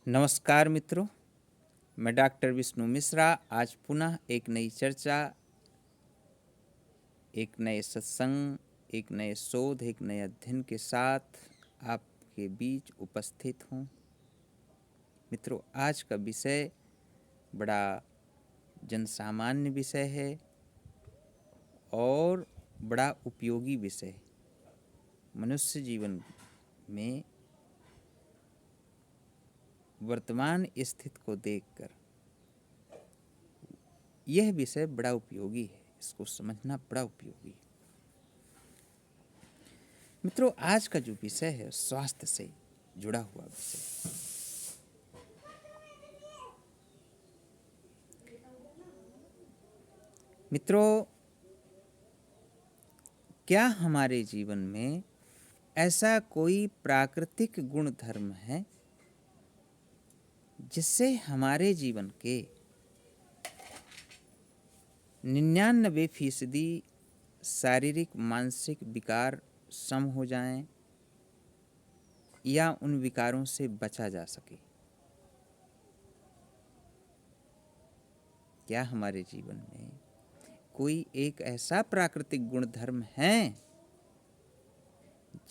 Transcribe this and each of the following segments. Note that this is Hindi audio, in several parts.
नमस्कार मित्रों, मैं डॉक्टर विष्णु मिश्रा आज पुनः एक नई चर्चा, एक नए सत्संग, एक नए शोध, एक नए अध्ययन के साथ आपके बीच उपस्थित हूँ। मित्रों, आज का विषय बड़ा जनसामान्य विषय है और बड़ा उपयोगी विषय है। मनुष्य जीवन में वर्तमान स्थिति को देखकर यह विषय बड़ा उपयोगी है, इसको समझना बड़ा उपयोगी है। मित्रों, आज का जो विषय है स्वास्थ्य से जुड़ा हुआ विषय। मित्रों, क्या हमारे जीवन में ऐसा कोई प्राकृतिक गुण धर्म है जिससे हमारे जीवन के 99% शारीरिक मानसिक विकार सम हो जाएं या उन विकारों से बचा जा सके? क्या हमारे जीवन में कोई एक ऐसा प्राकृतिक गुण धर्म है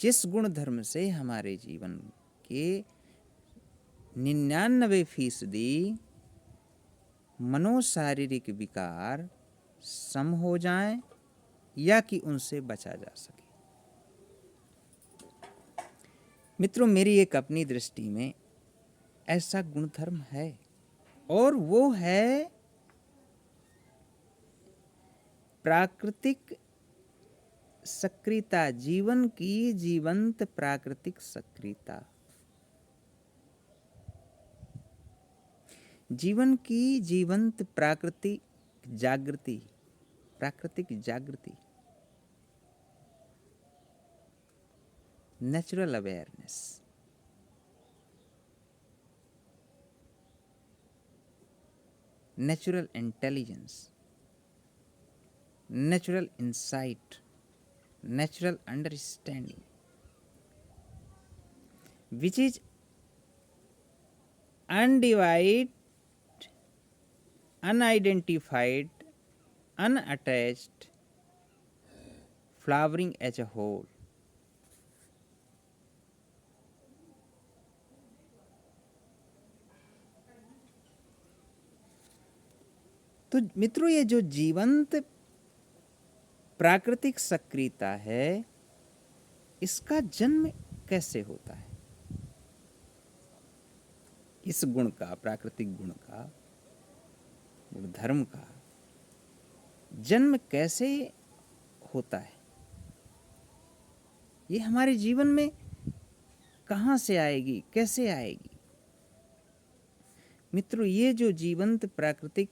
जिस गुण धर्म से हमारे जीवन के 99% मनोशारीरिक विकार सम हो जाएं या कि उनसे बचा जा सके? मित्रों, मेरी एक अपनी दृष्टि में ऐसा गुण धर्म है और वो है प्राकृतिक सक्रियता, जीवन की जीवंत प्राकृतिक सक्रियता, जीवन की जीवंत प्राकृतिक जागृति, natural awareness, natural intelligence, natural insight, natural understanding, which is undivided, unidentified, unattached, flowering as a whole. तो मित्रों, ये जो जीवंत प्राकृतिक सक्रियता है, इसका जन्म कैसे होता है? इस गुण का, प्राकृतिक गुण का, गुण धर्म का जन्म कैसे होता है? ये हमारे जीवन में कहाँ से आएगी, कैसे आएगी? मित्रों, ये जो जीवंत प्राकृतिक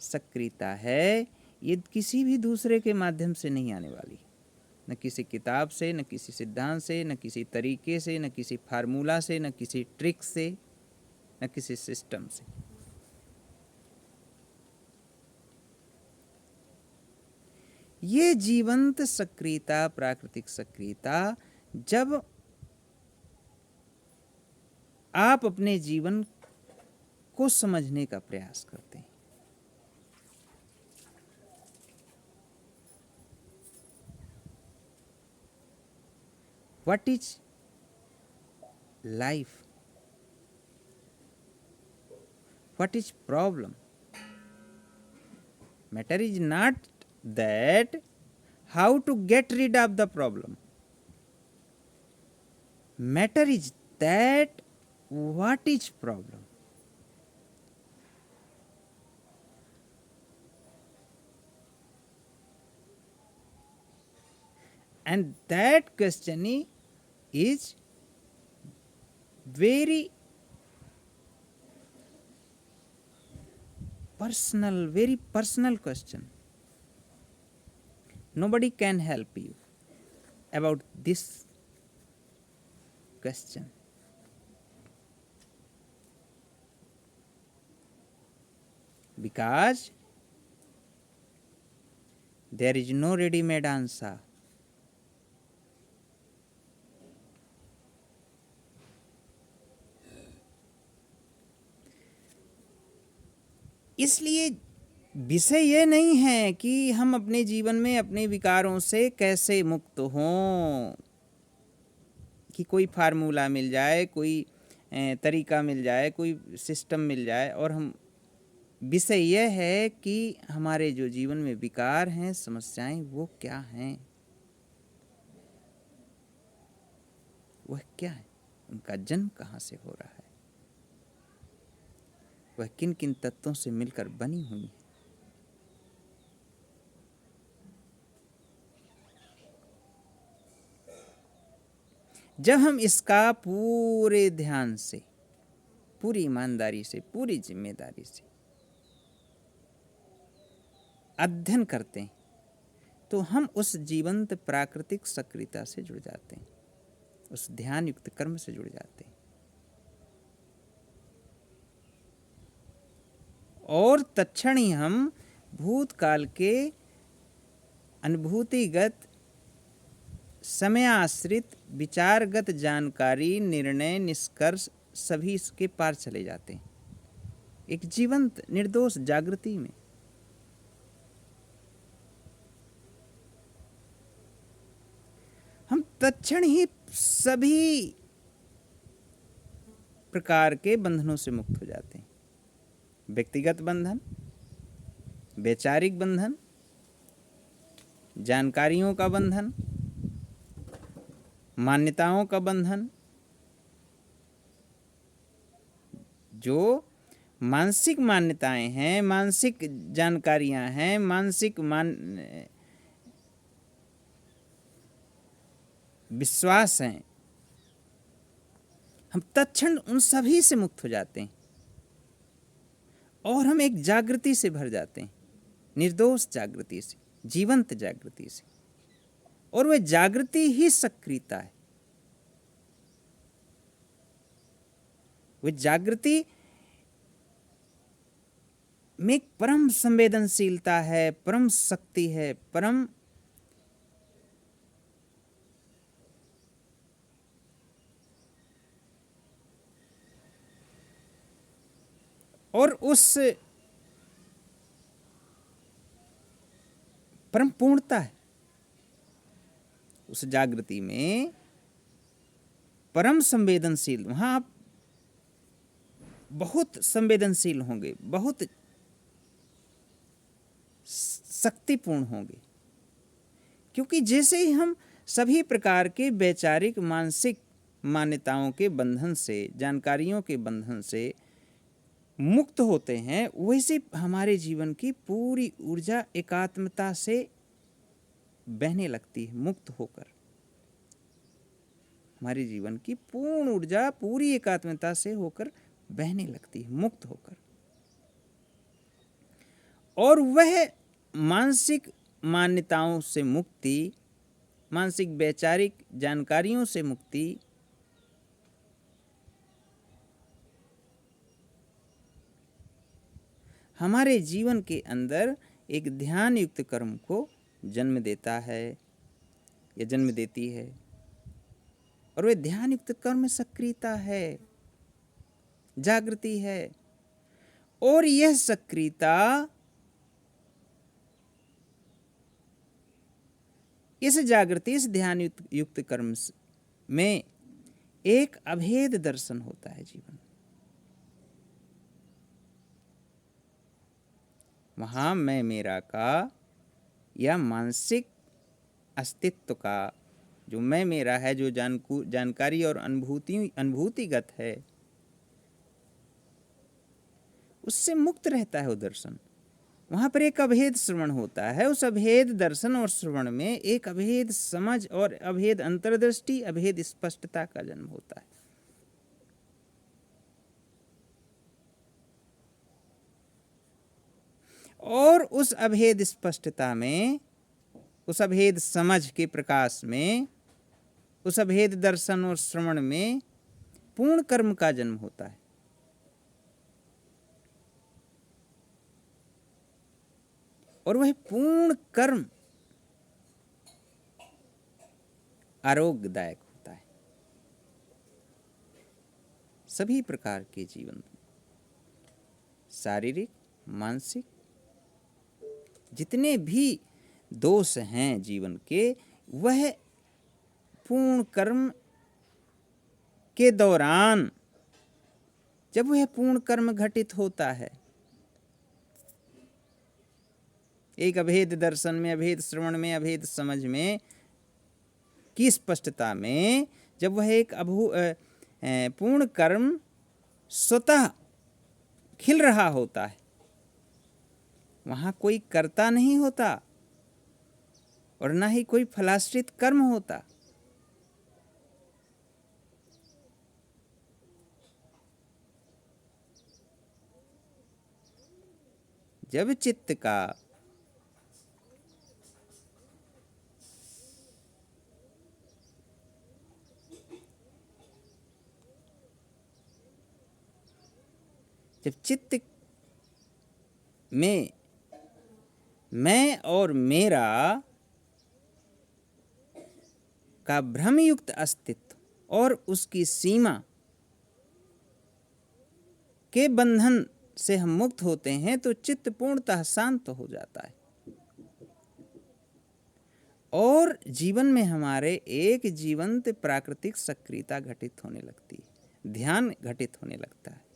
सक्रियता है, ये किसी भी दूसरे के माध्यम से नहीं आने वाली। न किसी किताब से, न किसी सिद्धांत से, न किसी तरीके से, न किसी फार्मूला से, न किसी ट्रिक से, न किसी सिस्टम से। ये जीवंत सक्रियता, प्राकृतिक सक्रियता, जब आप अपने जीवन को समझने का प्रयास करते हैं, what is life, what is problem? Matter is not that how to get rid of the problem. Matter is that what is problem. And that question is very personal question. Nobody can help you about this question. Because there is no ready-made answer. इसलिए विषय ये नहीं है कि हम अपने जीवन में अपने विकारों से कैसे मुक्त हों, कि कोई फार्मूला मिल जाए, कोई तरीका मिल जाए, कोई सिस्टम मिल जाए, और हम विषय यह है कि हमारे जो जीवन में विकार हैं, समस्याएं, वो क्या हैं, वह क्या है, उनका जन्म कहाँ से हो रहा है, वह किन किन तत्वों से मिलकर बनी हुई है। जब हम इसका पूरे ध्यान से, पूरी ईमानदारी से, पूरी जिम्मेदारी से अध्ययन करते हैं, तो हम उस जीवंत प्राकृतिक सक्रियता से जुड़ जाते हैं, उस ध्यान युक्त कर्म से जुड़ जाते हैं, और तत्क्षण ही हम भूतकाल के अनुभूतिगत, समयाश्रित, विचारगत जानकारी, निर्णय, निष्कर्ष सभी इसके पार चले जाते हैं, एक जीवंत निर्दोष जागृति में। हम तत्क्षण ही सभी प्रकार के बंधनों से मुक्त हो जाते हैं, व्यक्तिगत बंधन, वैचारिक बंधन, जानकारियों का बंधन, मान्यताओं का बंधन, जो मानसिक मान्यताएं हैं, मानसिक जानकारियां हैं, मानसिक विश्वास हैं, हम तत्क्षण उन सभी से मुक्त हो जाते हैं, और हम एक जागृति से भर जाते हैं, निर्दोष जागृति से, जीवंत जागृति से, और वह जागृति ही सक्रियता है। वह जागृति में एक परम संवेदनशीलता है, परम शक्ति है, परम और उस परम पूर्णता है। उस जागृति में परम संवेदनशील, वहां आप बहुत संवेदनशील होंगे, बहुत शक्तिपूर्ण होंगे, क्योंकि जैसे ही हम सभी प्रकार के वैचारिक, मानसिक मान्यताओं के बंधन से, जानकारियों के बंधन से मुक्त होते हैं, वैसे हमारे जीवन की पूरी ऊर्जा एकात्मता से बहने लगती है। मुक्त होकर हमारे जीवन की पूर्ण ऊर्जा पूरी एकात्मता से होकर बहने लगती है, मुक्त होकर, और वह मानसिक मान्यताओं से मुक्ति, मानसिक वैचारिक जानकारियों से मुक्ति हमारे जीवन के अंदर एक ध्यान युक्त कर्म को जन्म देता है या जन्म देती है, और वह ध्यान युक्त कर्म सक्रियता है, जागृति है, और यह सक्रियता इस जागृति, इस ध्यान युक्त कर्म में एक अभेद दर्शन होता है जीवन। वहां मैं मेरा का या मानसिक अस्तित्व का, जो मैं मेरा है, जो जानकारी और अनुभूतिगत है, उससे मुक्त रहता है वो दर्शन। वहां पर एक अभेद श्रवण होता है, उस अभेद दर्शन और श्रवण में एक अभेद समझ और अभेद अंतर्दृष्टि, अभेद स्पष्टता का जन्म होता है। और उस अभेद स्पष्टता में, उस अभेद समझ के प्रकाश में, उस अभेद दर्शन और श्रवण में पूर्ण कर्म का जन्म होता है। और वह पूर्ण कर्म आरोग्यदायक होता है सभी प्रकार के जीवन, शारीरिक, मानसिक जितने भी दोष हैं जीवन के, वह पूर्ण कर्म के दौरान, जब वह पूर्ण कर्म घटित होता है, एक अभेद दर्शन में, अभेद श्रवण में, अभेद समझ में की स्पष्टता में, जब वह एक पूर्ण कर्म स्वतः खिल रहा होता है, वहाँ कोई कर्ता नहीं होता और ना ही कोई फलाश्रित कर्म होता। जब चित्त का जब चित्त में मैं और मेरा का भ्रमयुक्त अस्तित्व और उसकी सीमा के बंधन से हम मुक्त होते हैं, तो चित्त पूर्णतः शांत हो जाता है और जीवन में हमारे एक जीवंत प्राकृतिक सक्रियता घटित होने लगती है, ध्यान घटित होने लगता है।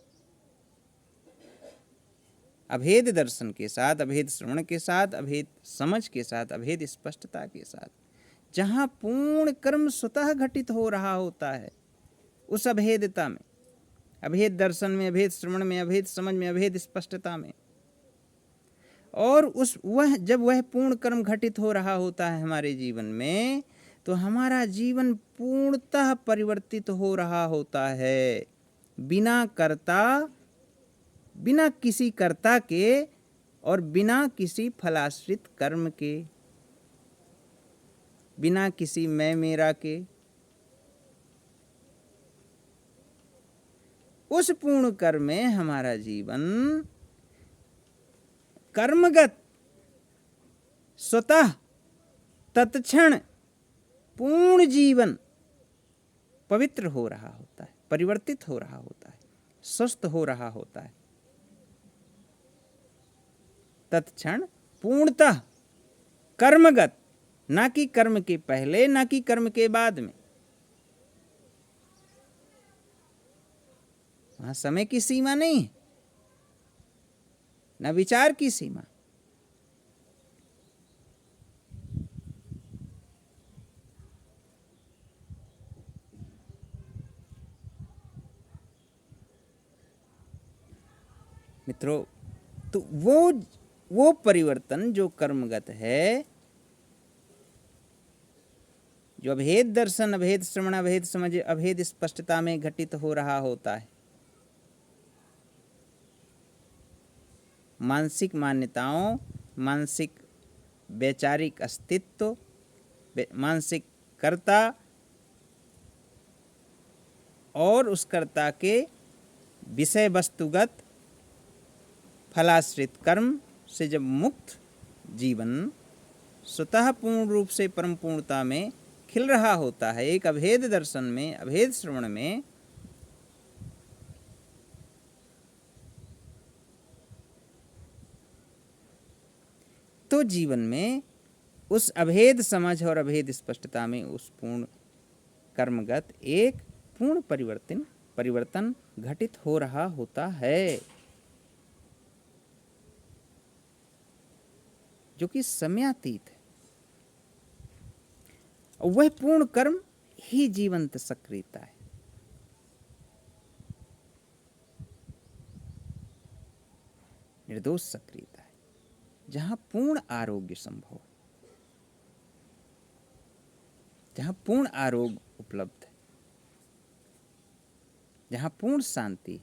अभेद दर्शन के साथ, अभेद श्रवण के साथ, अभेद समझ के साथ, अभेद स्पष्टता के साथ, जहाँ पूर्ण कर्म स्वतः घटित हो रहा होता है, उस अभेदता में, अभेद दर्शन में, अभेद श्रवण में, अभेद समझ में, अभेद स्पष्टता में, और जब वह पूर्ण कर्म घटित हो रहा होता है हमारे जीवन में, तो हमारा जीवन पूर्णतः परिवर्तित हो रहा होता है, बिना किसी कर्ता के और बिना किसी फलाश्रित कर्म के, बिना किसी मैं मेरा के। उस पूर्ण कर्म में हमारा जीवन कर्मगत स्वतः तत्क्षण पूर्ण जीवन पवित्र हो रहा होता है, परिवर्तित हो रहा होता है, स्वस्थ हो रहा होता है। तत्क्षण पूर्णतः कर्मगत, ना कि कर्म के पहले, ना कि कर्म के बाद में। वहां समय की सीमा नहीं है, ना विचार की सीमा। मित्रों, तो वो परिवर्तन जो कर्मगत है, जो अभेद दर्शन, अभेद श्रवण, अभेद समझ, अभेद स्पष्टता में घटित हो रहा होता है, मानसिक मान्यताओं, मानसिक वैचारिक अस्तित्व, मानसिक कर्ता और उस कर्ता के विषय वस्तुगत फलाश्रित कर्म से जब मुक्त जीवन स्वतः पूर्ण रूप से परम पूर्णता में खिल रहा होता है, एक अभेद दर्शन में, अभेद श्रवण में, तो जीवन में उस अभेद समझ और अभेद स्पष्टता में उस पूर्ण कर्मगत एक पूर्ण परिवर्तन घटित हो रहा होता है, जो कि समयातीत है। वह पूर्ण कर्म ही जीवंत सक्रियता है। निर्दोष सक्रियता है, जहां पूर्ण आरोग्य संभव, जहां पूर्ण आरोग्य उपलब्ध है, जहां पूर्ण शांति।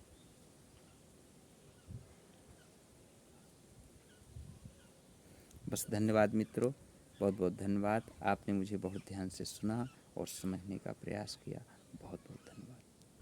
बस धन्यवाद मित्रों, बहुत बहुत धन्यवाद। आपने मुझे बहुत ध्यान से सुना और समझने का प्रयास किया।